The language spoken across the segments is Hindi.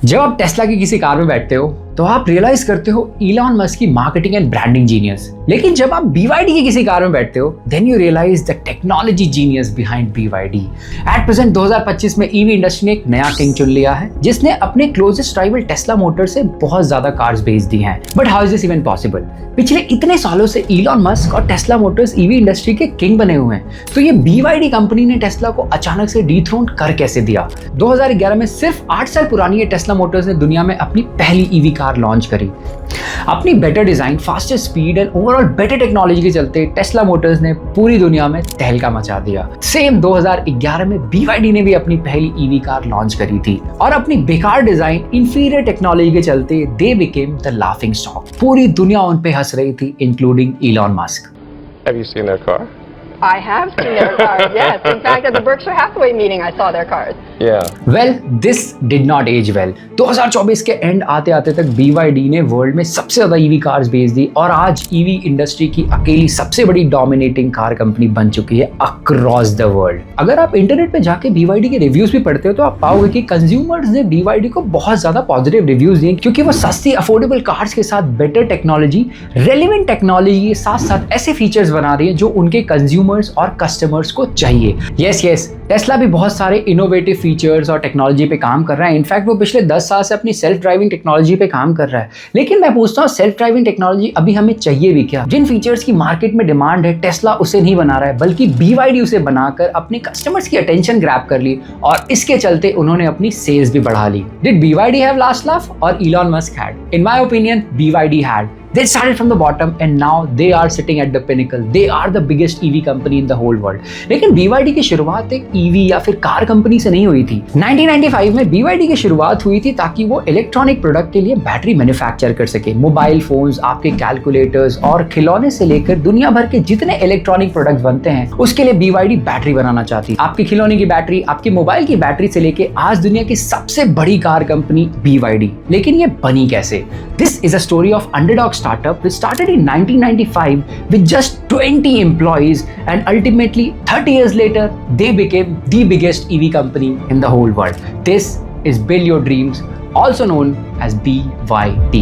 जब आप टेस्ला की किसी कार में बैठते हो तो आप रियलाइज करते हो इलॉन मस्क की मार्केटिंग एंड ब्रांडिंग जीनियस। लेकिन जब आप BYD की किसी कार में बैठते हो then you realize the technology genius behind BYD। At present 2025 में ईवी इंडस्ट्री ने एक नया किंग चुन लिया है जिसने अपने क्लोजेस्ट राइवल टेस्ला मोटर से बहुत ज्यादा कार्स बेच दी हैं। But how is this even possible? पिछले इतने सालों से इलॉन मस्क और टेस्ला मोटर्स ईवी इंडस्ट्री के किंग बने हुए हैं, तो ये BYD कंपनी ने टेस्ला को अचानक से डिथ्रोन कर कैसे दिया? 2011 में सिर्फ 8 साल पुरानी ये टेस्ला मोटर्स ने दुनिया में अपनी पहली ईवी कार लॉन्च करी। अपनी better design, faster speed and overall better technology के चलते टेस्ला मोटर्स ने पूरी दुनिया में तहलका मचा दिया। सेम 2011 में BYD ने भी अपनी पहली ईवी कार लॉन्च करी थी और अपनी बेकार डिजाइन, इंफीरियर टेक्नोलॉजी के चलते they became the laughing stock. पूरी दुनिया उन पे हंस रही थी, including Elon Musk. Have you seen their car? I have seen their cars, yes. In fact, at the Berkshire Hathaway meeting, I saw their cars. Yeah. Well, this did not age well. 2024 के एंड आते आते तक BYD ने वर्ल्ड में सबसे ज्यादा ईवी कार्स बेच दी और आज ईवी इंडस्ट्री की अकेली सबसे बड़ी डोमिनेटिंग कार कंपनी बन चुकी है अक्रॉस द वर्ल्ड। अगर आप इंटरनेट पे जाके BYD के रिव्यूज भी पढ़ते हो तो आप पाओगे कि कंज्यूमर्स ने BYD को बहुत ज्यादा पॉजिटिव रिव्यूज दिए क्योंकि वो सस्ती अफोर्डेबल कार्स के साथ बेटर टेक्नोलॉजी, रेलेवेंट टेक्नोलॉजी के साथ साथ ऐसे फीचर्स बना रही है जो उनके कंज्यूमर्स और कस्टमर्स को चाहिए। यस, टेस्ला भी बहुत सारे इनोवेटिव फीचर्स और टेक्नोलॉजी पे काम कर रहा है। इनफैक्ट वो पिछले 10 साल से अपनी सेल्फ ड्राइविंग टेक्नोलॉजी पे काम कर रहा है। लेकिन मैं पूछता हूँ, सेल्फ ड्राइविंग टेक्नोलॉजी अभी हमें चाहिए भी क्या? जिन फीचर्स की मार्केट में डिमांड है टेस्ला उसे नहीं बना रहा है, बल्कि BYD उसे बनाकर अपने कस्टमर्स की अटेंशन ग्रैब कर ली और इसके चलते उन्होंने अपनी सेल्स भी बढ़ा ली। Did BYD have last laugh और Elon Musk had? In my opinion BYD had. They started from the bottom and now they are sitting at the pinnacle. They are the biggest EV company in the whole world. लेकिन BYD की शुरुआत एक EV या फिर कार कंपनी से नहीं हुई थी। 1995 में BYD की शुरुआत हुई थी ताकि वो इलेक्ट्रॉनिक प्रोडक्ट के लिए बैटरी मैन्युफैक्चर कर सके। मोबाइल फोन्स, आपके कैलकुलेटर्स और खिलौने से लेकर दुनिया भर के जितने इलेक्ट्रॉनिक प्रोडक्ट्स बनते हैं उसके लिए BYD बैटरी बनाना चाहती। आपके खिलौने की बैटरी, आपके मोबाइल की बैटरी से लेके आज दुनिया की सबसे बड़ी कार कंपनी BYD। लेकिन ये बनी कैसे? This is a story of underdog startup which started in 1995 with just 20 employees and ultimately 30 years later they became the biggest EV company in the whole world. This is Build Your Dreams, also known as BYD.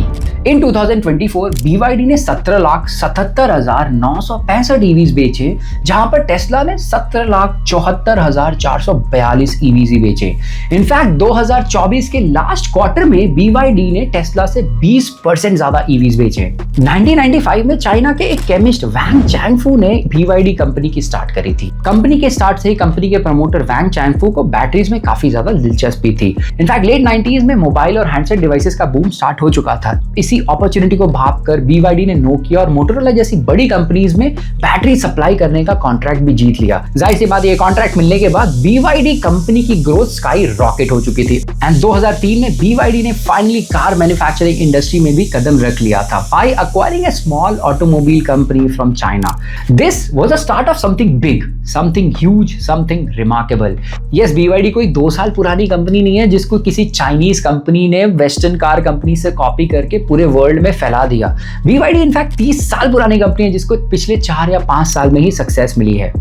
In 2024 BYD ने 17,77,965 EVs बेचे, जहां पर टेस्ला ने 17,74,442 EVs ही बेचे। इनफैक्ट 2024 के लास्ट क्वार्टर में BYD ने टेस्ला से 20% ज्यादा EVs बेचे। 1995 में चाइना के एक केमिस्ट वैंग चैंगफू ने BYD कंपनी की स्टार्ट करी थी। कंपनी के स्टार्ट से ही कंपनी के प्रमोटर वैंग चैंगफू को बैटरीज में काफी ज्यादा दिलचस्पी थी। इनफैक्ट लेट 90s में मोबाइल और हैंडसेट डिवाइसेस का बूम स्टार्ट हो चुका था। इसी अपॉर्चुनिटी को भांपकर BYD ने नोकिया और मोटोरोला जैसी बड़ी कंपनीज में बैटरी सप्लाई करने का कॉन्ट्रैक्ट भी जीत लिया। जाहिर सी बात, ये कॉन्ट्रैक्ट मिलने के बाद BYD कंपनी की ग्रोथ स्काई रॉकेट हो चुकी थी एंड 2003 में BYD ने फाइनली कार मैन्युफैक्चरिंग इंडस्ट्री में भी कदम रख लिया था by acquiring a small automobile company from China. This was the start of something big, something huge, something remarkable. Yes, BYD कोई 2 साल पुरानी कंपनी नहीं है जिसको किसी चाइनीज कंपनी ने वेस्टर्न कार कंपनी से कॉपी करके पूरे वर्ल्ड में फैला दिया। BYD इनफैक्ट 30 साल पुरानी कंपनी है जिसको पिछले 4 या 5 साल में ही सक्सेस मिली है।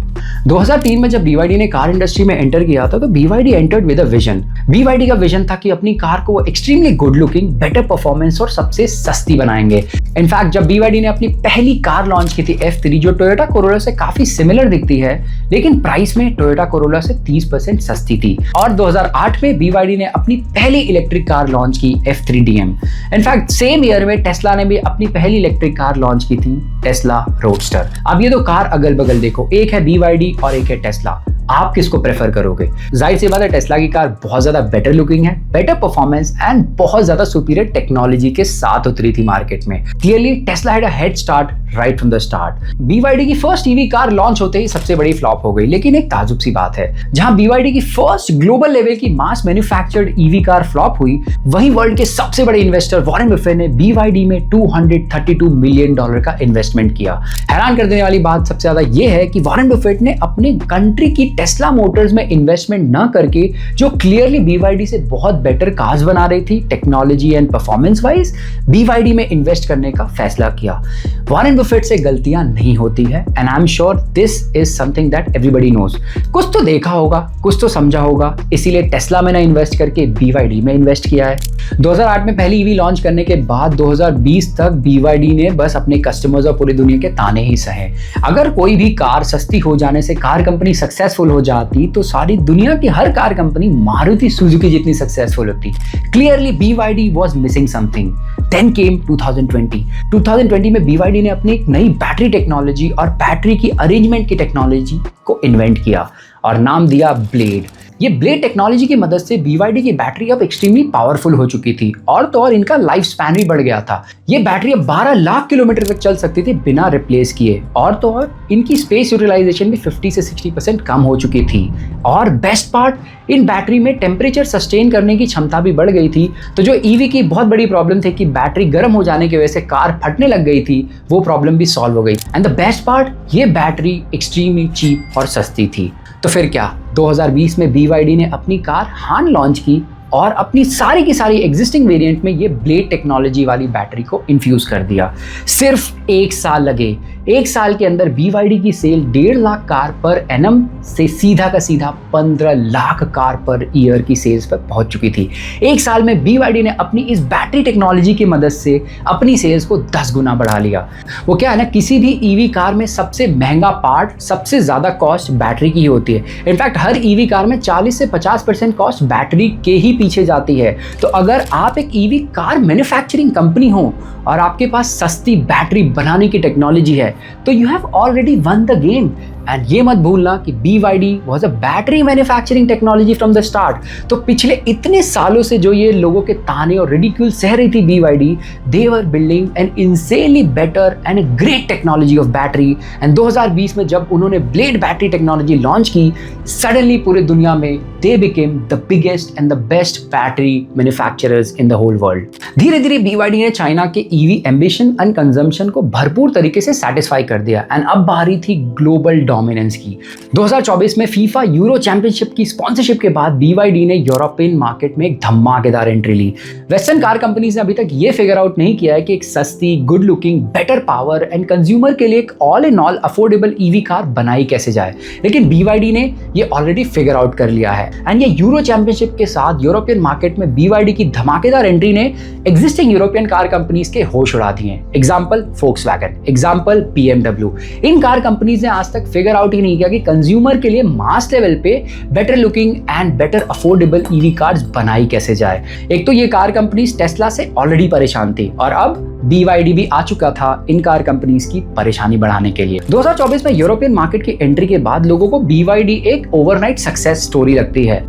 2003 में जब BYD ने कार इंडस्ट्री में एंटर किया था तो BYD entered with a vision. BYD का विजन था कि अपनी कार को वो extremely good looking, better performance और सबसे सस्ती बनाएंगे। इनफैक्ट जब BYD ने अपनी पहली कार लॉन्च की थी F3, जो टोयोटा कोरोला से काफी सिमिलर दिखती है लेकिन प्राइस में टोयोटा कोरोला से 30% सस्ती थी। और 2008 में BYD ने अपनी पहली इलेक्ट्रिक कार लॉन्च की F3 DM। In fact same year में टेस्ला ने भी अपनी पहली इलेक्ट्रिक कार लॉन्च की थी, टेस्ला रोडस्टर। अब ये दो कार अगल बगल देखो, एक है BYD और एक है टेस्ला। आप किसको प्रेफर करोगे? जाहिर सी बात है टेस्ला की कार बहुत ज्यादा बेटर लुकिंग है, बेटर परफॉर्मेंस एंड बहुत ज्यादा सुपीरियर टेक्नोलॉजी के साथ उतरी थी मार्केट में। Clearly Tesla had a head start right from the start. BYD की फर्स्ट ईवी कार लॉन्च होते ही सबसे बड़ी फ्लॉप हो गई। लेकिन एक ताजुब सी बात है, जहां BYD की फर्स्ट ग्लोबल लेवल की मास मैन्युफैक्चर्ड ईवी कार फ्लॉप हुई, वहीं वर्ल्ड के सबसे बड़े इन्वेस्टर वॉरेन बफेट ने BYD में $232 मिलियन का इन्वेस्ट इन्वेस्टमेंट किया। हैरान कर देने वाली बात सबसे ज्यादा ये है कि वॉरेन बफेट ने अपने कंट्री की टेस्ला मोटर्स में इन्वेस्टमेंट न करके, जो क्लियरली BYD से बहुत बेटर कार्स बना रही थी technology and performance wise, BYD में इन्वेस्ट करने का फैसला किया। वॉरेन बफेट से गलतियां नहीं होती है and I am sure this is something that everybody knows. कुछ तो देखा होगा, कुछ तो समझा होगा, इसीलिए टेस्ला में ना इन्वेस्ट करके BYD में इन्वेस्ट किया है। 2008 में पहली ईवी लॉन्च करने के बाद 2020 तक BYD ने बस अपने कस्टमर्स और पूरी दुनिया के ताने ही सहे। अगर कोई भी कार सस्ती हो जाने से कार कंपनी सक्सेसफुल हो जाती तो सारी दुनिया की हर कार कंपनी मारुति सुजुकी जितनी सक्सेसफुल होती। Clearly BYD was missing something. Then came 2020. 2020 में BYD ने अपनी एक नई बैटरी टेक्नोलॉजी और बैटरी की अरेंजमेंट की टेक्नोलॉजी को इन्वेंट किया और नाम दिया ब्लेड। ये ब्लेड टेक्नोलॉजी की मदद से BYD की बैटरी अब एक्सट्रीमली पावरफुल हो चुकी थी और तो और इनका लाइफ स्पैन भी बढ़ गया था। ये बैटरी अब 12 लाख किलोमीटर तक चल सकती थी बिना रिप्लेस किए और तो और इनकी स्पेस यूटिलाइजेशन भी 50 से 60% कम हो चुकी थी। और बेस्ट पार्ट, इन बैटरी में टेम्परेचर सस्टेन करने की क्षमता भी बढ़ गई थी। तो जो ईवी की बहुत बड़ी प्रॉब्लम थी कि बैटरी गर्म हो जाने की वजह से कार फटने लग गई थी, वो प्रॉब्लम भी सॉल्व हो गई। एंड द बेस्ट पार्ट, ये बैटरी एक्सट्रीमली चीप और सस्ती थी। तो फिर क्या, 2020 में BYD ने अपनी कार हान लॉन्च की और अपनी सारी की सारी एग्जिस्टिंग वेरिएंट में ये ब्लेड टेक्नोलॉजी वाली बैटरी को इन्फ्यूज कर दिया। सिर्फ 1 साल लगे। 1 साल के अंदर BYD की sale 1.5 lakh car per annum से सीधा का सीधा 15 लाख कार पर ईयर की सेल्स पर पहुंच चुकी थी। 1 साल में BYD ने अपनी इस बैटरी टेक्नोलॉजी की मदद से अपनी सेल्स को 10 गुना बढ़ा लिया। वो क्या है ना, किसी भी ईवी कार में सबसे महंगा पार्ट, सबसे ज्यादा कॉस्ट बैटरी की ही होती है। इनफैक्ट हर ईवी कार में 40 से 50% कॉस्ट बैटरी के ही पीछे जाती है। तो अगर आप एक ईवी कार मैन्युफैक्चरिंग कंपनी हो और आपके पास सस्ती बैटरी बनाने की टेक्नोलॉजी है, तो you have already one the game. And ये मत भूलना कि BYD was a battery manufacturing technology from the start. तो पिछले इतने सालों से जो ये लोगों के ताने और रिडिक्यूल सह रही थी BYD, they were building an insanely better and a great technology of battery। And 2020 में जब उन्होंने ब्लेड बैटरी टेक्नोलॉजी लॉन्च की, सडनली पूरी दुनिया में they became the biggest and the best battery manufacturers in the whole world। धीरे धीरे BYD ने चाइना के ईवी एम्बिशन एंड कंजम्पशन को भरपूर तरीके से सेटिस्फाई कर दिया एंड अब बारी थी ग्लोबल डोमिनेंस की। 2024 में फीफा यूरो चैंपियनशिप की स्पॉन्सरशिप के बाद BYD ने यूरोपियन मार्केट में एक धमाकेदार एंट्री ली। वेस्टर्न कार कंपनीज ने अभी तक ये फिगर आउट नहीं किया है कि एक सस्ती, good looking, better power and consumer के लिए एक all in all affordable EV car बनाई कैसे जाए, लेकिन BYD ने ये ऑलरेडी फिगर आउट कर लिया है। एंड ये यूरो चैंपियनशिप के साथ यूरोपियन मार्केट में BYD की धमाकेदार एंट्री ने एग्जिस्टिंग यूरोपियन कार कंपनीज के होश उड़ा दिए। Example Volkswagen, example BMW। इन कार कंपनीज ने आज तक फिगर आउट ही नहीं किया कि कंज्यूमर के लिए मास लेवल पे better looking and better affordable EV cars बनाई कैसे जाए। एक तो ये कार कंपनीज टेस्ला से ऑलरेडी परेशान थी और अब BYD भी आ चुका था इन कार कंपनीज की परेशानी बढ़ाने के लिए। 2024 में यूरोपियन मार्केट की एंट्री के बाद लोगों को BYD एक ओवरनाइट सक्सेस स्टोरी लगती है।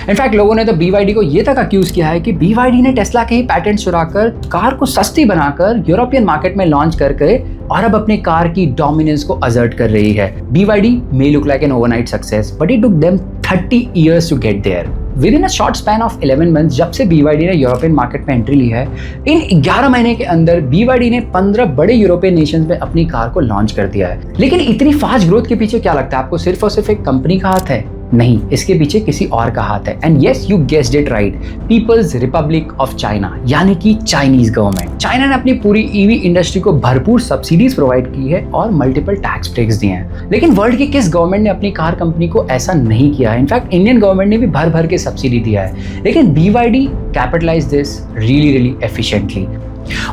इनफैक्ट लोगों ने तो BYD को ये तक अक्यूज किया है कि BYD ने टेस्ला के ही पैटेंट चुराकर कार को सस्ती बनाकर यूरोपियन मार्केट में लॉन्च करके और अब अपने कार की डोमिनेंस को असर्ट कर रही है। BYD may look like an overnight success, but it took them 30 years to get there। Within a short span of 11 months, जब से BYD ने यूरोपियन मार्केट में एंट्री ली है, इन 11 महीने के अंदर BYD ने 15 बड़े यूरोपियन नेशंस में अपनी कार को लॉन्च कर दिया है। लेकिन इतनी फास्ट ग्रोथ के पीछे क्या लगता है आपको? सिर्फ और सिर्फ एक कंपनी का हाथ है? नहीं, इसके पीछे किसी और का हाथ है। And yes, you guessed it right, People's Republic of China, यानी कि चाइनीज गवर्नमेंट। चाइना ने अपनी पूरी ईवी इंडस्ट्री को भरपूर सब्सिडीज प्रोवाइड की है और मल्टीपल टैक्स ब्रेक्स दिए हैं। लेकिन वर्ल्ड की किस गवर्नमेंट ने अपनी कार कंपनी को ऐसा नहीं किया है? इनफैक्ट इंडियन गवर्नमेंट ने भी भर भर के सब्सिडी दिया है, लेकिन BYD capitalize this really efficiently.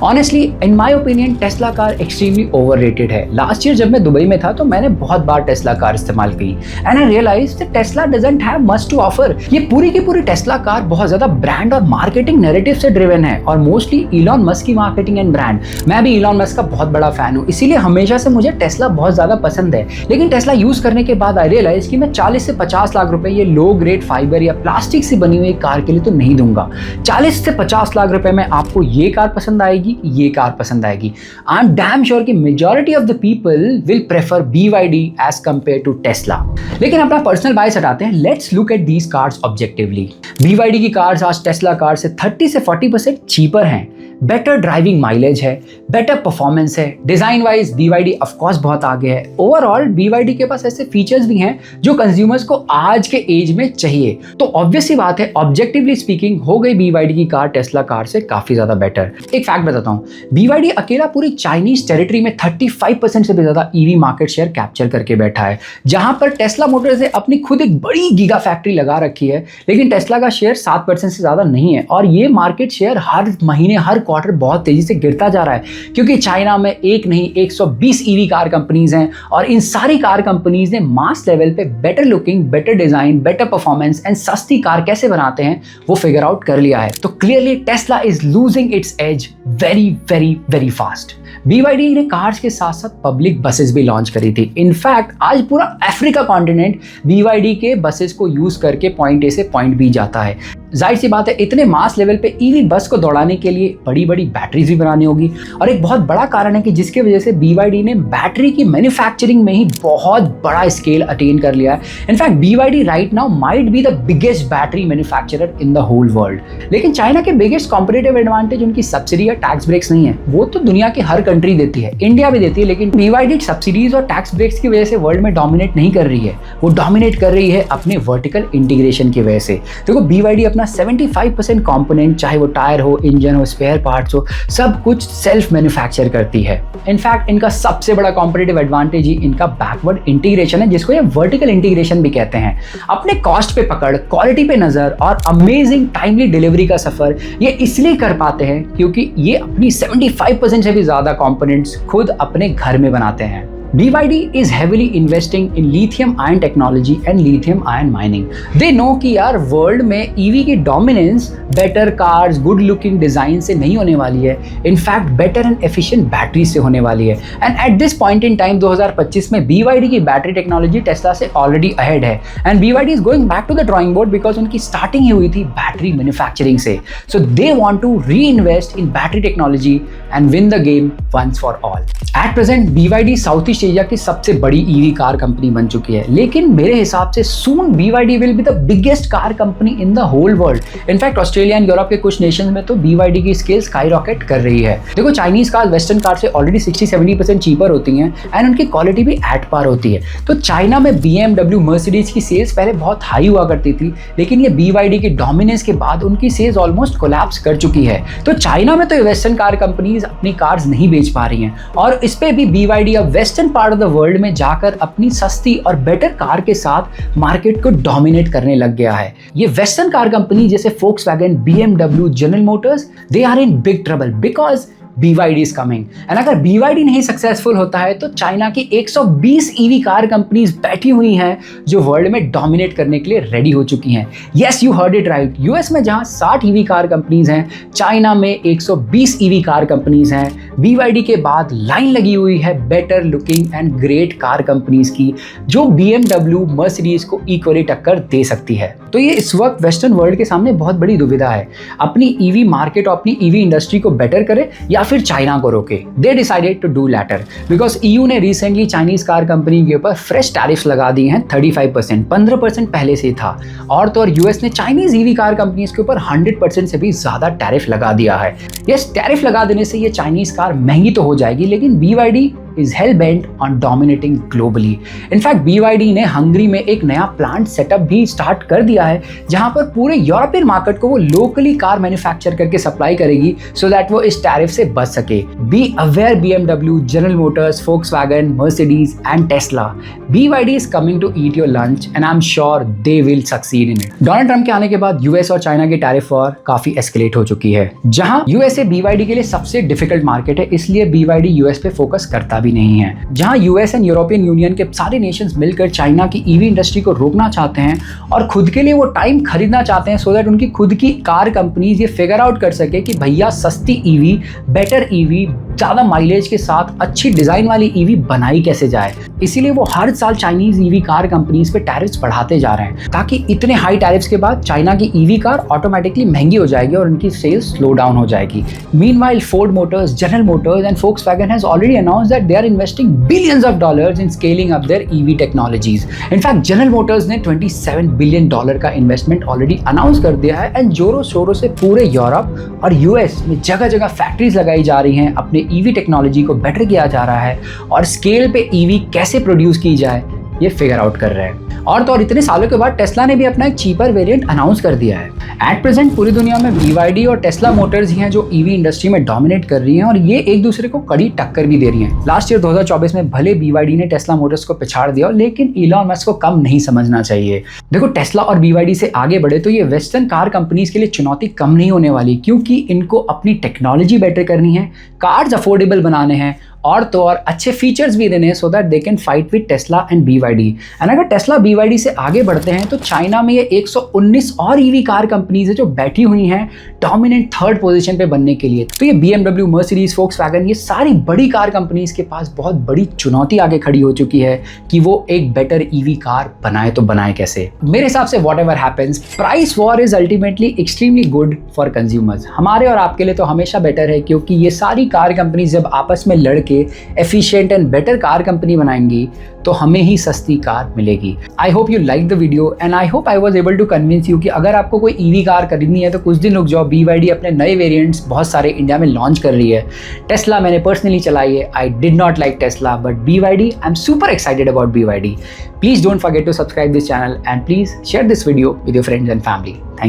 Honestly in my opinion Tesla car extremely overrated है। लास्ट ईयर जब मैं दुबई में था तो मैंने बहुत बार टेस्ला कार इस्तेमाल की and I realize that Tesla doesn't have much to offer. ये पूरी की पूरी टेस्ला कार बहुत ज्यादा ब्रांड और मार्केटिंग नैरेटिव से ड्रिवन है और मोस्टली इलॉन मस्क की मार्केटिंग एंड ब्रांड। मैं भी इलॉन मस्क का बहुत बड़ा फैन हूँ, इसीलिए हमेशा से मुझे टेस्ला बहुत ज्यादा पसंद है। लेकिन टेस्ला यूज करने के बाद आई रियलाइज कि मैं 40 से 50 लाख रुपए ये लो ग्रेड फाइबर या प्लास्टिक से बनी हुई कार के लिए तो नहीं दूंगा। 40 से 50 लाख रुपए में आपको ये कार पसंद आएगी, ये कार पसंद आएगी। आई एम डैम श्योर कि majority of the people will prefer BYD as compare to Tesla. लेकिन अपना पर्सनल बायस हटाते हैं, let's look at these cars objectively. BYD की कार्स आज टेस्ला कार से 30 से 40% चीपर हैं। बेटर ड्राइविंग माइलेज है, बेटर परफॉर्मेंस है, design wise BYD of course बहुत आगे है। ओवरऑल BYD के पास ऐसे फीचर्स भी हैं जो कंज्यूमर्स को आज के एज में चाहिए। तो ऑब्वियसली बात है, ऑब्जेक्टिवली स्पीकिंग हो गई BYD की कार टेस्ला कार से काफी ज्यादा बेटर। एक फैक्ट बताता हूँ, BYD अकेला पूरी चाइनीज टेरिटरी में 35% से भी ज्यादा EV मार्केट शेयर कैप्चर करके बैठा है, जहां पर टेस्ला मोटर्स ने अपनी खुद एक बड़ी गीगा फैक्ट्री लगा रखी है, लेकिन टेस्ला का शेयर 7% से ज्यादा नहीं है। और ये मार्केट शेयर हर महीने हर क्वार्टर बहुत तेजी से गिरता जा रहा है, क्योंकि चाइना में एक नहीं 120 EV कार कंपनीज हैं और इन सारी कार कंपनीज ने मास लेवल पे better looking, better design, better performance and सस्ती कार कैसे बनाते हैं वो फिगर आउट कर लिया है। तो clearly Tesla is losing its edge very very very fast. BYD ने कार्स के साथ साथ पब्लिक बसेस भी लॉन्च करी थी। इनफैक्ट आज पूरा अफ्रीका कॉन्टिनेंट BYD के बसेस को यूज करके पॉइंट A से पॉइंट B जाता है। जाहिर सी बात है, इतने मास लेवल पे EV बस को दौड़ाने के लिए बड़ी बड़ी बैटरीज भी बनानी होगी, और एक बहुत बड़ा कारण है कि जिसकी वजह से BYD ने बैटरी की मैन्युफैक्चरिंग में ही बहुत बड़ा स्केल अटेन कर लिया है। In fact BYD right now might be the biggest battery manufacturer in the whole world. लेकिन चाइना के बिगेस्ट कॉम्पिटिटिव एडवांटेज उनकी सब्सिडी या टैक्स ब्रेक्स नहीं है, वो तो दुनिया की हर कंट्री देती है, इंडिया भी देती है, लेकिन BYD सब्सिडीज और टैक्स ब्रेक्स की वजह से वर्ल्ड में डोमिनेट नहीं कर रही है, वो डोमिनेट कर रही है अपने वर्टिकल इंटीग्रेशन की वजह से। देखो BYD अपना 75% कंपोनेंट, चाहे वो टायर हो, इंजन हो, स्पेयर पार्ट्स हो, सब कुछ सेल्फ मैन्युफैक्चर करती है। इनफैक्ट इनका सबसे बड़ा कॉम्पिटिटिव एडवांटेज ही इनका बैकवर्ड इंटीग्रेशन है, जिसको ये वर्टिकल इंटीग्रेशन भी कहते हैं। अपने कॉस्ट पे पकड़, क्वालिटी पे नजर और अमेजिंग टाइमली डिलीवरी का सफर ये इसलिए कर पाते हैं क्योंकि ये अपनी 75% से भी ज्यादा कंपोनेंट्स खुद अपने घर में बनाते हैं। BYD is heavily investing in lithium ion technology and lithium ion mining. They know कि यार वर्ल्ड में EV की dominance better cars, good looking design से नहीं होने वाली है, in fact better and efficient battery से होने वाली है। And at this point in time 2025 में BYD की बैटरी टेक्नोलॉजी टेस्ला से ऑलरेडी अहेड है, and BYD is going back to the drawing board because उनकी स्टार्टिंग ही हुई थी बैटरी मैन्युफैक्चरिंग से। So they want to reinvest in battery technology and win the game once for all. At present BYD south Asia की सबसे बड़ी EV कार कंपनी बन चुकी है, लेकिन मेरे हिसाब से soon BYD will be the biggest car company in the whole world. In fact Australia and Europe के कुछ नेशंस में तो BYD की स्केल स्काई रॉकेट कर रही है। देखो चाइनीज कार वेस्टर्न कार से ऑलरेडी 60-70% चीपर होती हैं एंड उनकी क्वालिटी भी एट पार होती है। तो चाइना में BMW, मर्सिडीज की सेल्स पहले बहुत हाई हुआ करती थी, लेकिन ये BYD के डोमिनेंस के बाद उनकी सेल्स ऑलमोस्ट कोलैप्स कर चुकी है। तो चाइना में तो ये वेस्टर्न कार कंपनीज अपनी कार्स नहीं बेच पा रही हैं, और इस पे भी BYD अब western part of the world में जाकर अपनी सस्ती और बेटर कार के साथ मार्केट को डोमिनेट करने लग गया है। ये वेस्टर्न कार कंपनी जैसे Volkswagen, BMW, general motors, they are in big trouble because BYD is coming। And अगर BYD नहीं सक्सेसफुल होता है तो चाइना की 120 EV कार कंपनीज बैठी हुई हैं जो वर्ल्ड में डोमिनेट करने के लिए रेडी हो चुकी हैं। Yes, you heard it right. US में जहां 60 EV कार कंपनीज हैं, चाइना में 120 EV कार कंपनीज हैं। BYD के बाद लाइन लगी हुई है better looking and great car companies की, जो BMW, मर्सिडीज को इक्वली टक्कर दे सकती है। तो ये इस वक्त वेस्टर्न वर्ल्ड के सामने बहुत बड़ी दुविधा है, अपनी EV मार्केट और अपनी EV इंडस्ट्री को बेटर करे या फिर चाइना को रोके। They decided to do later because EU ने रिसेंटली चाइनीज कार कंपनी के ऊपर फ्रेश टैरिफ्स लगा दिए हैं 35%, 15% पहले से था। और तो और यूएस ने चाइनीज EV कार कंपनीज के ऊपर 100% से भी ज्यादा टैरिफ लगा दिया है। यस, टैरिफ लगा देने से ये चाइनीज कार महंगी तो हो जाएगी, लेकिन BYD is hell bent on dominating globally. In fact BYD ने हंगरी में एक नया प्लांट सेटअप भी स्टार्ट कर दिया है, जहां पर पूरे यूरोपियन मार्केट को वो लोकली कार मैन्युफैक्चर करके सप्लाई करेगी सो दैट वो इस टैरिफ से बच सके। Be aware BMW, general Motors, Volkswagen, Mercedes and Tesla. BYD is coming to eat your lunch and I'm sure they will succeed in it. Donald Trump के आने के बाद यूएस और चाइना की टैरिफ वॉर काफी एस्केलेट हो चुकी है। जहां यूएसए BYD के लिए सबसे डिफिकल्ट मार्केट है, इसलिए BYD यूएस पे फोकस करता भी नहीं है। जहां यूएस एंड यूरोपियन यूनियन के सारे नेशंस मिलकर चाइना की EV इंडस्ट्री को रोकना चाहते हैं और खुद के लिए वो टाइम खरीदना चाहते हैं सो दैट उनकी खुद की कार कंपनीज ये फिगर आउट कर सके कि भैया सस्ती EV, बेटर EV, ज्यादा माइलेज के साथ अच्छी डिजाइन वाली ईवी बनाई कैसे जाए। इसीलिए वो हर साल चाइनीज ईवी कार कंपनीज पे टैरिफ्स बढ़ाते जा रहे हैं, ताकि इतने हाई टैरिफ्स के बाद चाइना की ईवी कार ऑटोमेटिकली महंगी हो जाएगी और उनकी सेल्स स्लो डाउन हो जाएगी। Meanwhile Ford Motors, general Motors and Volkswagen has already announced that they are investing billions of dollars in scaling up their EV technologies. In fact, General Motors ने $27 billion का इन्वेस्टमेंट ऑलरेडी अनाउंस कर दिया है एंड जोरों शोरों से पूरे यूरोप और यूएस में जगह जगह फैक्ट्रीज लगाई जा रही हैं, अपने ईवी टेक्नोलॉजी को बेटर किया जा रहा है और स्केल पे ईवी कैसे प्रोड्यूस की जाए ये फिगर आउट कर रहे हैं। और तो और इतने सालों के बाद टेस्ला ने भी अपना एक चीपर वेरिएंट अनाउंस कर दिया है। एट प्रेजेंट पूरी दुनिया में BYD और टेस्ला मोटर्स ही हैं जो ईवी इंडस्ट्री में डोमिनेट कर रही हैं और ये एक दूसरे को कड़ी टक्कर भी दे रही हैं। लास्ट ईयर 2024 में भले BYD ने टेस्ला मोटर्स को पिछाड़ दिया, लेकिन इलॉन मस्क को कम नहीं समझना चाहिए। देखो, टेस्ला और BYD से आगे बढ़े तो ये वेस्टर्न कार कंपनीज के लिए चुनौती कम नहीं होने वाली, क्योंकि इनको अपनी टेक्नोलॉजी बेटर करनी है, कार्स अफोर्डेबल बनाने हैं और तो और अच्छे फीचर्स भी देने हैं so that they can fight with Tesla and BYD। And अगर टेस्ला BYD से आगे बढ़ते हैं तो चाइना में ये 119 और ईवी कार कंपनीज है जो बैठी हुई हैं डोमिनेंट थर्ड पोजीशन पे बनने के लिए। तो ये BMW, Mercedes, Volkswagen, ये सारी बड़ी कार कंपनीज के पास बहुत बड़ी चुनौती आगे खड़ी हो चुकी है कि वो एक बेटर ईवी कार बनाए तो बनाए कैसे। मेरे हिसाब से what ever happens, price war is ultimately extremely good for consumers. हमारे और आपके लिए तो हमेशा बेटर है, क्योंकि ये सारी कार कंपनीज जब आपस में लड़ के efficient and better car company बनाएंगी तो हमें ही सस्ती कार मिलेगी। I hope you like the video and I hope I was able to convince you कि अगर आपको कोई ईवी कार खरीदनी है तो कुछ दिन रुक जाओ। BYD अपने नए वेरिएंट्स बहुत सारे इंडिया में लॉन्च कर रही है। टेस्ला मैंने पर्सनली चलाई है, I did not like Tesla, but BYD, I am super excited about BYD। Please don't forget to subscribe this channel and please share this video with your friends and family. Thank you.